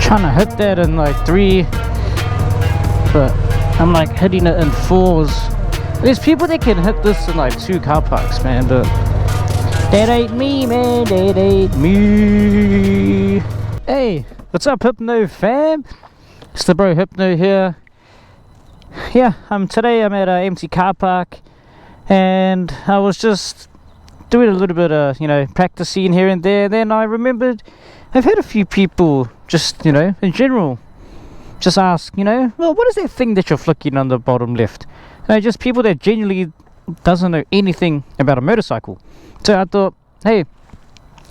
trying to hit that in like 3, but I'm like hitting it in 4s. There's people that can hit this in like 2 car parks, man, but that ain't me, man. That ain't me. Hey, what's up, Hypno fam? It's the bro Hypno here. Yeah, today I'm at an empty car park, and I was just doing a little bit of, practicing here and there. Then I remembered I've had a few people just, in general, just ask, well, what is that thing that you're flicking on the bottom left? Just people that genuinely doesn't know anything about a motorcycle. So I thought, hey,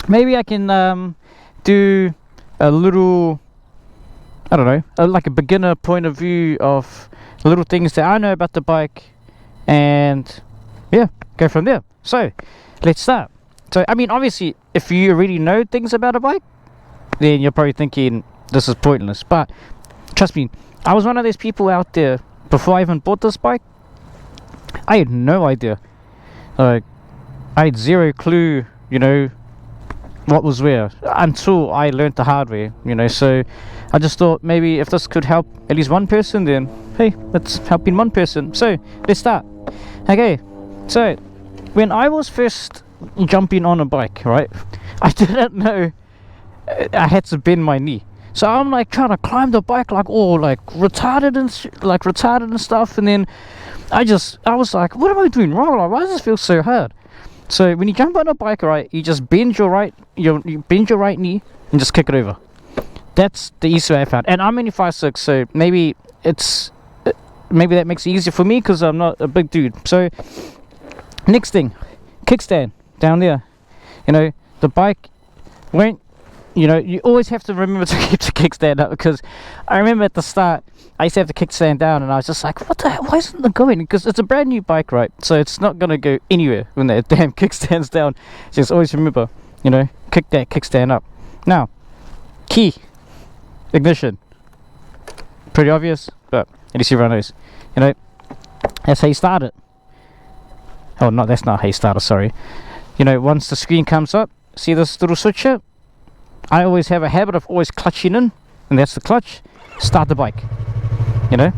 maybe I can do a little, I don't know, like a beginner point of view of little things that I know about the bike, and yeah, go from there. So let's start. So I mean, obviously, if you already know things about a bike, then you're probably thinking this is pointless, but trust me, I was one of those people out there before I even bought this bike. I had no idea, like I had zero clue, what was where, until I learned the hard way, so I just thought maybe if this could help at least one person, then hey, it's helping one person. So let's start. Okay, so when I was first jumping on a bike, right, I didn't know I had to bend my knee. So I'm like trying to climb the bike like retarded and stuff, and then I was like, what am I doing wrong? Like, why does this feel so hard? So when you jump on a bike, right, you just bend your right knee and just kick it over. That's the easiest way I found. And I'm only 5'6", so maybe that makes it easier for me because I'm not a big dude. So next thing, kickstand down there. The bike won't. You always have to remember to keep the kickstand up, because I remember at the start I used to have the kickstand down and I was just like, what the hell, why isn't it going? Because it's a brand new bike, right? So it's not going to go anywhere when that damn kickstand's down. Just always remember, kick that kickstand up. Now, key, ignition. Pretty obvious, but at least everyone knows. That's how you start it. Oh, no, that's not how you start it, sorry. Once the screen comes up, see this little switch here? I always have a habit of always clutching in, and that's the clutch. Start the bike, and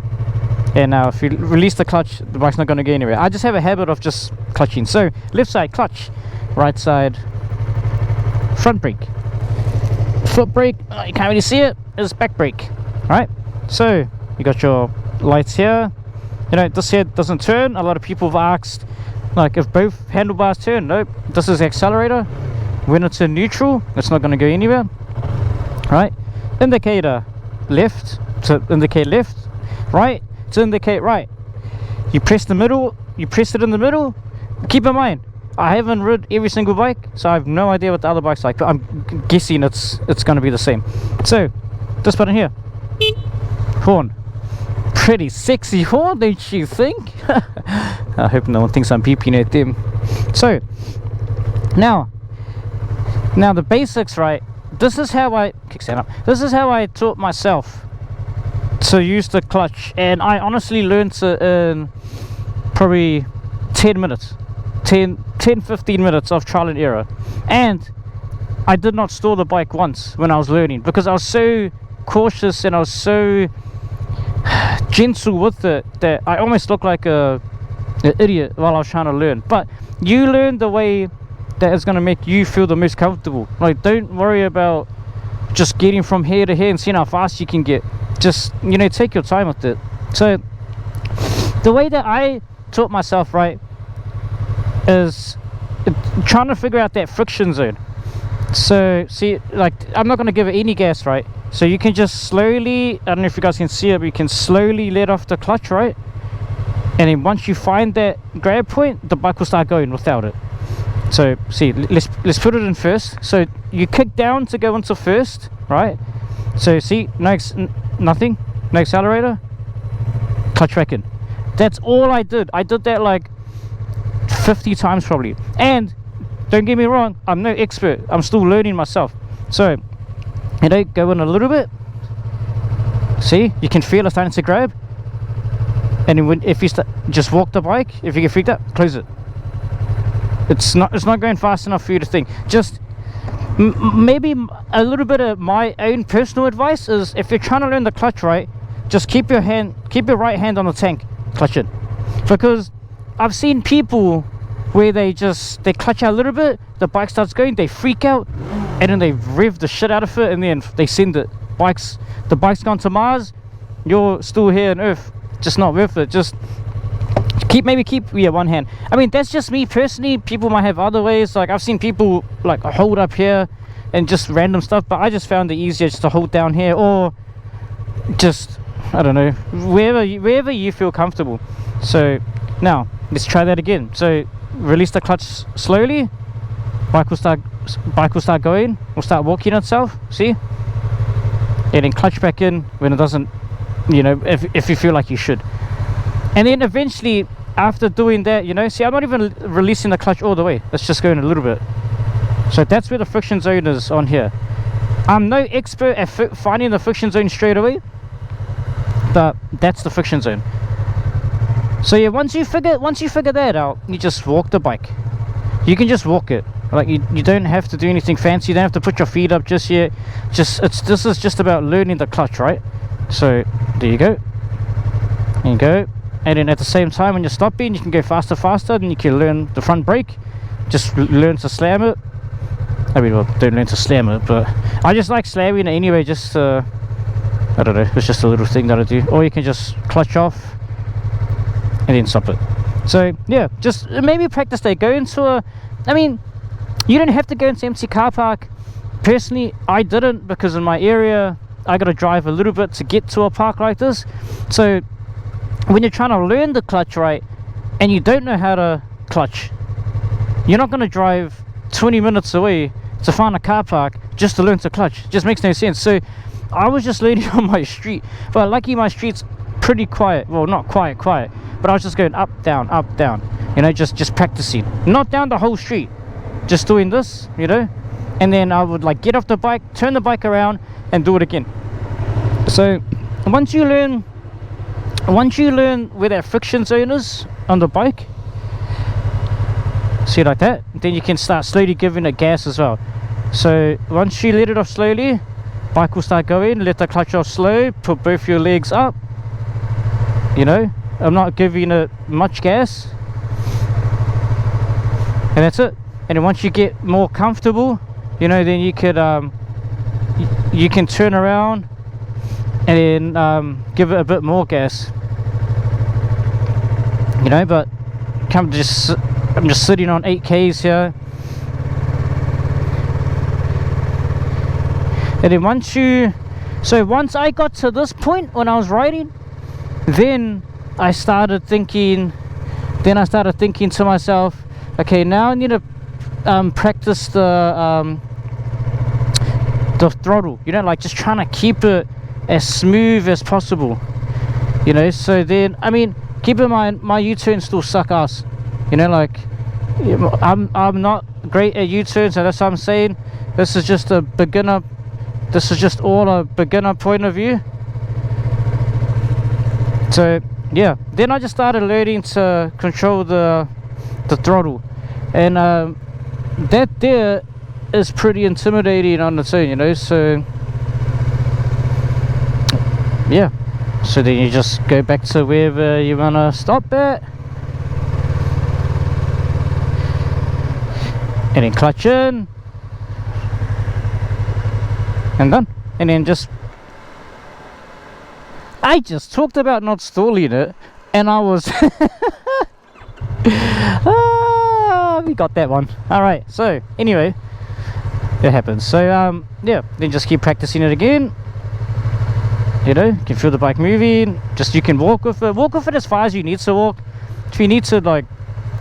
now if you release the clutch, the bike's not going to go anywhere. I just have a habit of just clutching. So left side clutch, right side front brake, foot brake, you can't really see it, is back brake. Right, so you got your lights here. This here doesn't turn. A lot of people have asked, like, if both handlebars turn. Nope, this is the accelerator. When it's in neutral, it's not going to go anywhere. Right, indicator left to indicate left, right to indicate right. You press the middle, you press it in the middle. Keep in mind, I haven't ridden every single bike, so I have no idea what the other bike's like, but I'm guessing it's going to be the same. So this button here, horn, pretty sexy horn, don't you think? I hope no one thinks I'm beeping at them. So now the basics, right? This is how I kickstand up. This is how I taught myself to use the clutch, and I honestly learned it in probably 10 minutes, 15 minutes of trial and error. And I did not stall the bike once when I was learning, because I was so cautious and I was so gentle with it that I almost looked like an idiot while I was trying to learn. But you learn the way that is going to make you feel the most comfortable. Like, don't worry about just getting from here to here and seeing how fast you can get. Just, take your time with it. So the way that I taught myself, right, is trying to figure out that friction zone. So see, like, I'm not going to give it any gas, right? So you can just slowly, I don't know if you guys can see it, but you can slowly let off the clutch, right? And then once you find that grab point, the bike will start going without it. So see, let's put it in first. So you kick down to go into first, right? So see, nothing, no accelerator, clutch back in. That's all I did. I did that like 50 times probably. And don't get me wrong, I'm no expert. I'm still learning myself. So go in a little bit. See, you can feel it starting to grab. And then if you just walk the bike, if you get freaked out, close it. It's not going fast enough for you to think. Just Maybe a little bit of my own personal advice is, if you're trying to learn the clutch right, just keep your right hand on the tank, clutch it. Because I've seen people where they clutch out a little bit, the bike starts going, they freak out, and then they rev the shit out of it, and then they send it. The bike's gone to Mars, you're still here on Earth. Just not worth it. Just keep one hand. I mean, that's just me personally. People might have other ways. Like, I've seen people like hold up here and just random stuff, but I just found it easier just to hold down here, or just, I don't know, wherever you feel comfortable. So now let's try that again. So release the clutch slowly, bike will start going, will start walking itself, see, and then clutch back in when it doesn't, you know, if you feel like you should. And then eventually, after doing that, you know, see, I'm not even releasing the clutch all the way, it's just going a little bit. So that's where the friction zone is on here. I'm no expert at finding the friction zone straight away, but that's the friction zone. So yeah, once you figure that out, you just walk the bike. You can just walk it. Like, you don't have to do anything fancy. You don't have to put your feet up just yet. This is just about learning the clutch, right? So there you go. There you go. And then at the same time, when you're stopping, you can go faster, then you can learn the front brake. Just learn to slam it. I mean, well, don't learn to slam it, but I just like slamming it anyway. Just I don't know, it's just a little thing that I do. Or you can just clutch off and then stop it. So yeah, just maybe practice that. Go into I mean, you don't have to go into empty car park. Personally, I didn't, because in my area I gotta drive a little bit to get to a park like this. So when you're trying to learn the clutch right and you don't know how to clutch, you're not gonna drive 20 minutes away to find a car park just to learn to clutch. It just makes no sense. So I was just learning on my street, but lucky my street's pretty quiet. Well, not quiet, but I was just going up, down, you know, just practicing. Not down the whole street, just doing this, you know, and then I would like get off the bike, turn the bike around and do it again. So once you learn where that friction zone is on the bike, see, like that, then you can start slowly giving it gas as well. So once you let it off slowly, bike will start going. Let the clutch off slow, put both your legs up, you know, I'm not giving it much gas, and that's it. And then once you get more comfortable, you know, then you could you can turn around and then give it a bit more gas, you know. But I'm just sitting on 8Ks here, and then once I got to this point when I was riding, then I started thinking to myself, okay, now I need to practice the throttle, you know, like just trying to keep it as smooth as possible, you know. So then, I mean, keep in mind, my U-turns still suck ass, you know, like I'm not great at U-turns, and that's what I'm saying. This is just a beginner, this is just all a beginner point of view. So yeah, then I just started learning to control the throttle, and that there is pretty intimidating on its own, you know. So yeah, so then you just go back to wherever you want to stop at, and then clutch in and done. And then I just talked about not stalling it, and I was we got that one. All right, so anyway, it happens. So yeah, then just keep practicing it again, you know. You can feel the bike moving. Just, you can walk with it as far as you need to walk. If you need to, like,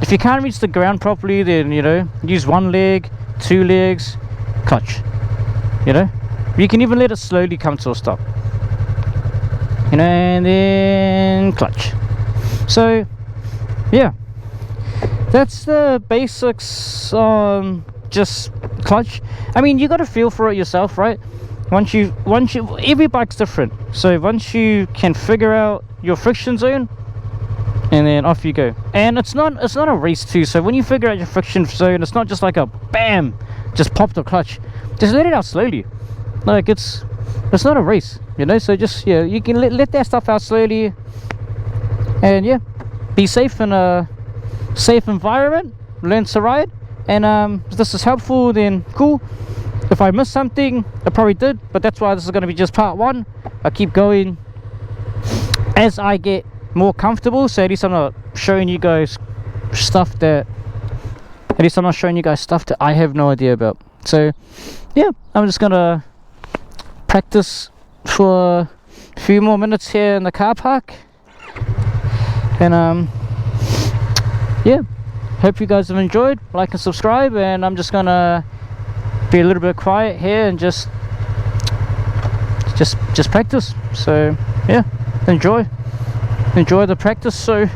if you can't reach the ground properly, then, you know, use one leg, two legs, clutch, you know. You can even let it slowly come to a stop, you know, and then clutch. So yeah, that's the basics on just clutch. I mean, you got to feel for it yourself, right? Once you every bike's different, so once you can figure out your friction zone, and then off you go. And it's not a race too, so when you figure out your friction zone, it's not just like a bam, just pop the clutch. Just let it out slowly. Like it's not a race, you know. So just, yeah, you can let that stuff out slowly, and yeah, be safe in a safe environment. Learn to ride, and if this is helpful, then cool. If I missed something, I probably did, but that's why this is going to be just part 1. I keep going as I get more comfortable, so at least I'm not showing you guys stuff that I have no idea about. So yeah, I'm just gonna practice for a few more minutes here in the car park, and yeah, hope you guys have enjoyed. Like and subscribe, and I'm just gonna be a little bit quiet here and just practice. So yeah, enjoy the practice. So